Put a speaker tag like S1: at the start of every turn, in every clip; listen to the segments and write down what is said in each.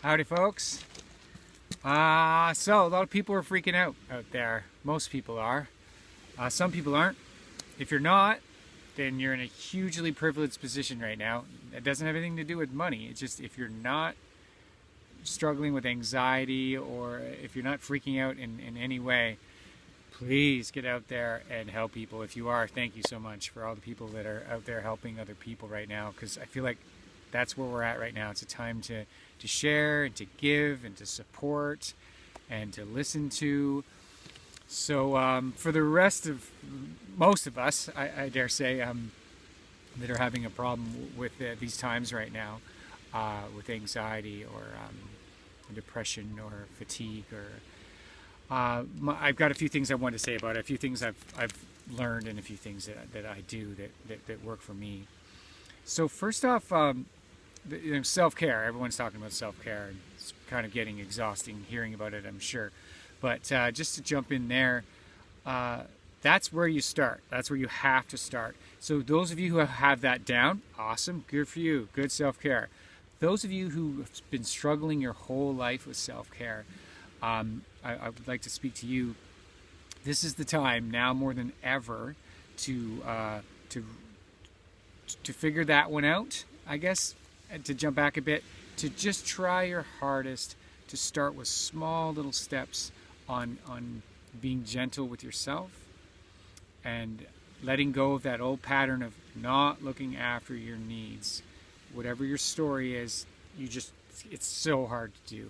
S1: Howdy, folks. So a lot of people are freaking out there. Most people are. Some people aren't. If you're not, then you're in a hugely privileged position right now. It doesn't have anything to do with money. It's just if you're not struggling with anxiety or if you're not freaking out in any way, please get out there and help people. If you are, thank you so much for all the people that are out there helping other people right now, because I feel like that's where we're at right now. It's a time to share and to give and to support and to listen to. So for the rest of most of us, I dare say, that are having a problem with these times right now, with anxiety or depression or fatigue, or I've got a few things I want to say about it, a few things I've learned, and a few things that I do that work for me. So first off, self-care. Everyone's talking about self-care, and it's kind of getting exhausting hearing about it, I'm sure. But just to jump in there, that's where you start. That's where you have to start. So those of you who have that down, awesome, good for you, good self-care. Those of you who have been struggling your whole life with self-care, I would like to speak to you. This is the time now more than ever to figure that one out, I guess. And to jump back a bit, to just try your hardest to start with small little steps on being gentle with yourself and letting go of that old pattern of not looking after your needs. Whatever your story is, it's so hard to do.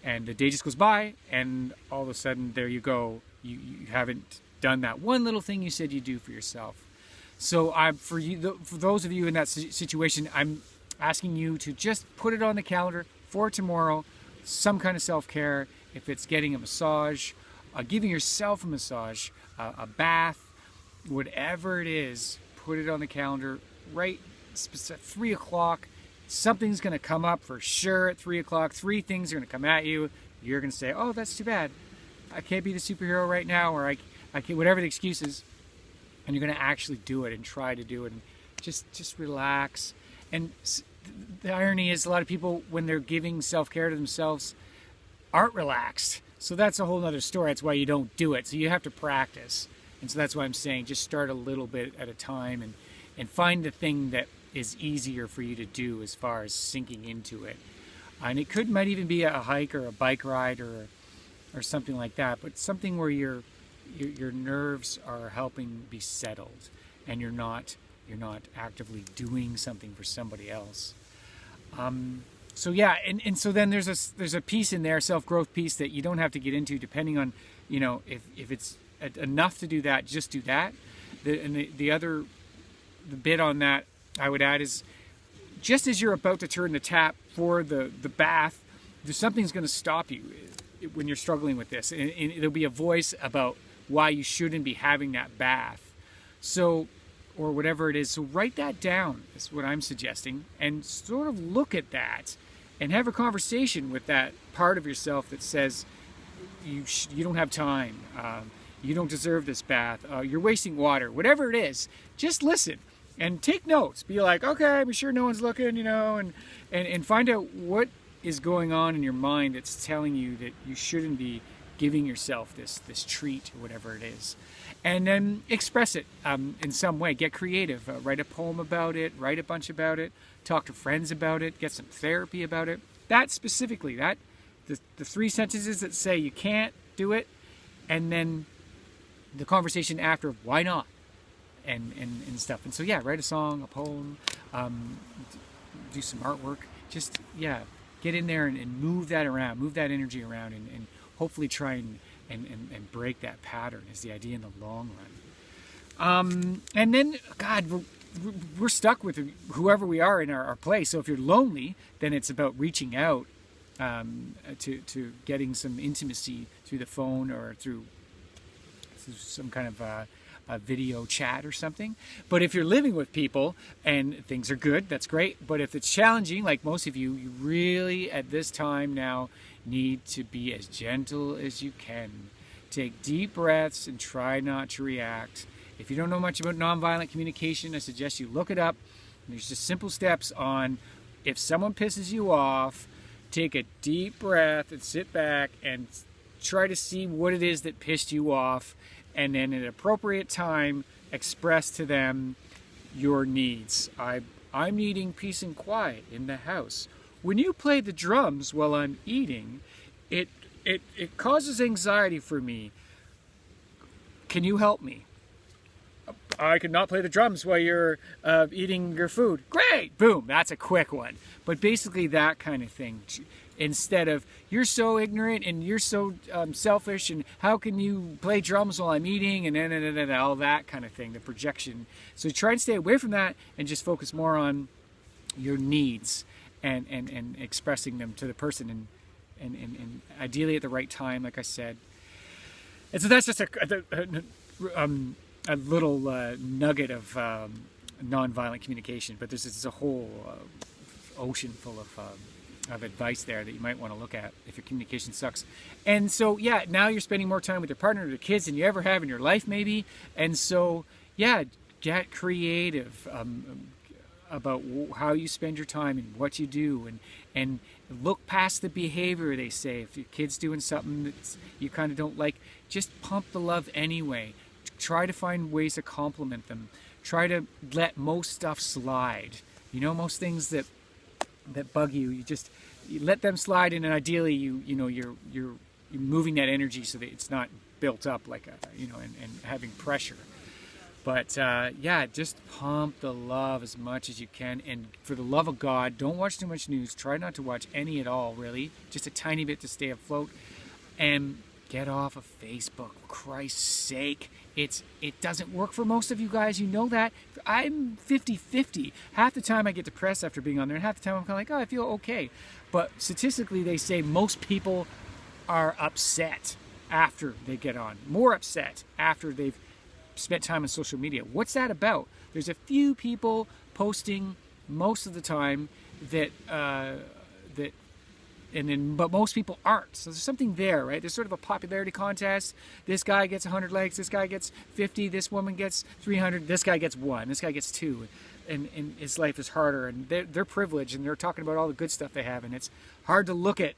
S1: And the day just goes by, and all of a sudden, there you go. You haven't done that one little thing you said you'd do for yourself. So for those of you in that situation, I'm asking you to just put it on the calendar for tomorrow, some kind of self-care. If it's getting a massage, giving yourself a massage, a bath, whatever it is, put it on the calendar right at 3 o'clock. Something's going to come up for sure at 3 o'clock. 3 things are going to come at you. You're going to say, oh, that's too bad. I can't be the superhero right now, or I can't, whatever the excuse is. And you're going to actually do it and try to do it, and just relax. And the irony is, a lot of people, when they're giving self-care to themselves, aren't relaxed. So that's a whole other story. That's why you don't do it. So you have to practice. And so that's why I'm saying just start a little bit at a time and find the thing that is easier for you to do as far as sinking into it. And it might even be a hike or a bike ride or something like that, but something where your nerves are helping be settled, and you're not actively doing something for somebody else. So yeah, and so then there's a piece in there, self-growth piece, that you don't have to get into, depending on, if it's enough to do that, just do that. The bit on that I would add is, just as you're about to turn the tap for the bath, something's going to stop you when you're struggling with this, and there'll be a voice about why you shouldn't be having that bath. So, or whatever it is. So write that down, is what I'm suggesting, and sort of look at that and have a conversation with that part of yourself that says you don't have time, you don't deserve this bath, you're wasting water, whatever it is. Just listen and take notes. Be like, okay, I'm sure no one's looking, and find out what is going on in your mind that's telling you that you shouldn't be giving yourself this treat, or whatever it is. And then express it in some way. Get creative. Write a poem about it. Write a bunch about it. Talk to friends about it. Get some therapy about it. That specifically, the 3 sentences that say you can't do it, and then the conversation after of why not, and stuff. And so yeah, write a song, a poem, do some artwork. Just get in there and move that around, move that energy around, and hopefully try and break that pattern is the idea in the long run. And then, God, we're stuck with whoever we are in our place. So if you're lonely, then it's about reaching out to getting some intimacy through the phone or through some kind of a video chat or something. But if you're living with people and things are good, that's great. But if it's challenging, like most of you, you really at this time now need to be as gentle as you can. Take deep breaths and try not to react. If you don't know much about nonviolent communication, I suggest you look it up. There's just simple steps on, if someone pisses you off, take a deep breath and sit back and try to see what it is that pissed you off, and then at an appropriate time express to them your needs. I'm needing peace and quiet in the house. When you play the drums while I'm eating, it causes anxiety for me. Can you help me? I could not play the drums while you're eating your food. Great! Boom! That's a quick one. But basically that kind of thing. Instead of, you're so ignorant and you're so selfish, and how can you play drums while I'm eating, and all that kind of thing, the projection. So try and stay away from that and just focus more on your needs and expressing them to the person, and ideally at the right time, like I said. And so that's just a little nugget of nonviolent communication, but there's a whole ocean full of advice there that you might want to look at if your communication sucks. And so, yeah, now you're spending more time with your partner or your kids than you ever have in your life, maybe. And so, yeah, get creative about how you spend your time and what you do, and look past the behavior, they say. If your kid's doing something that you kind of don't like, just pump the love anyway. Try to find ways to compliment them. Try to let most stuff slide. You know, most things that bug you, you let them slide, and ideally you're moving that energy so that it's not built up like and having pressure. But yeah, just pump the love as much as you can, and for the love of God, don't watch too much news. Try not to watch any at all, really, just a tiny bit to stay afloat, and get off of Facebook, for Christ's sake. It doesn't work for most of you guys, you know that. I'm 50-50. Half the time I get depressed after being on there, and half the time I'm kind of like, oh, I feel okay. But statistically, they say most people are upset after they get on. More upset after they've spent time on social media. What's that about? There's a few people posting most of the time but most people aren't. So there's something there, right? There's sort of a popularity contest. This guy gets 100 likes, this guy gets 50, this woman gets 300, this guy gets 1, this guy gets 2. And his life is harder, and they're privileged, and they're talking about all the good stuff they have, and it's hard to look at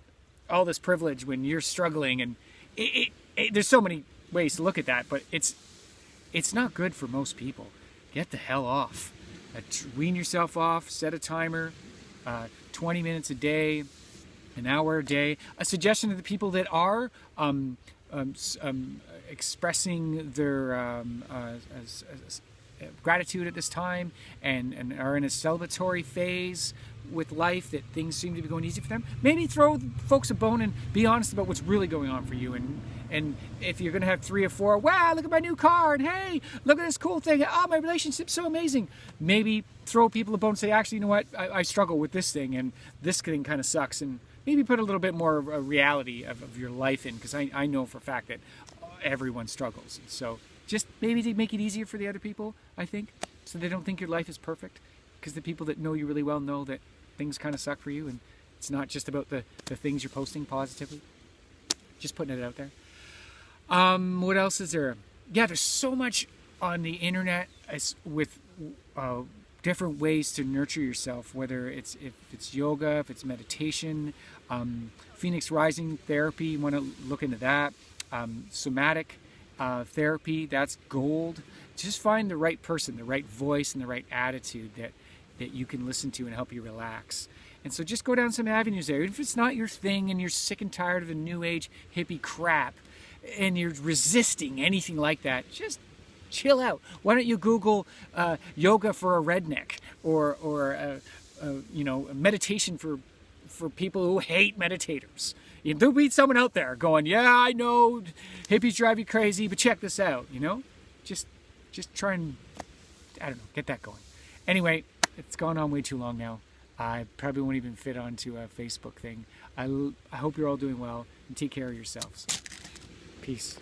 S1: all this privilege when you're struggling, and there's so many ways to look at that, but it's not good for most people. Get the hell off. Wean yourself off, set a timer, 20 minutes a day, an hour a day. A suggestion to the people that are expressing their gratitude at this time, and are in a celebratory phase with life, that things seem to be going easy for them. Maybe throw folks a bone and be honest about what's really going on for you. And if you're going to have 3 or 4, wow, look at my new car, and hey, look at this cool thing, oh, my relationship's so amazing. Maybe throw people a bone and say, actually, you know what, I struggle with this thing, and this thing kind of sucks, and maybe put a little bit more of a reality of your life in, because I know for a fact that everyone struggles. So just maybe to make it easier for the other people, I think, so they don't think your life is perfect, because the people that know you really well know that things kind of suck for you, and it's not just about the things you're posting positively. Just putting it out there. What else is there? Yeah, there's so much on the internet with different ways to nurture yourself, whether if it's yoga, if it's meditation, Phoenix Rising therapy, you want to look into that. Somatic therapy, that's gold. Just find the right person, the right voice, and the right attitude that you can listen to and help you relax. And so just go down some avenues there. Even if it's not your thing and you're sick and tired of the new age hippie crap and you're resisting anything like that, just chill out. Why don't you Google yoga for a redneck, or meditation for people who hate meditators. There'll be someone out there going, yeah, I know hippies drive you crazy, but check this out. Just try and, I don't know, get that going. Anyway, it's gone on way too long now. I probably won't even fit onto a Facebook thing. I hope you're all doing well, and take care of yourselves. Peace.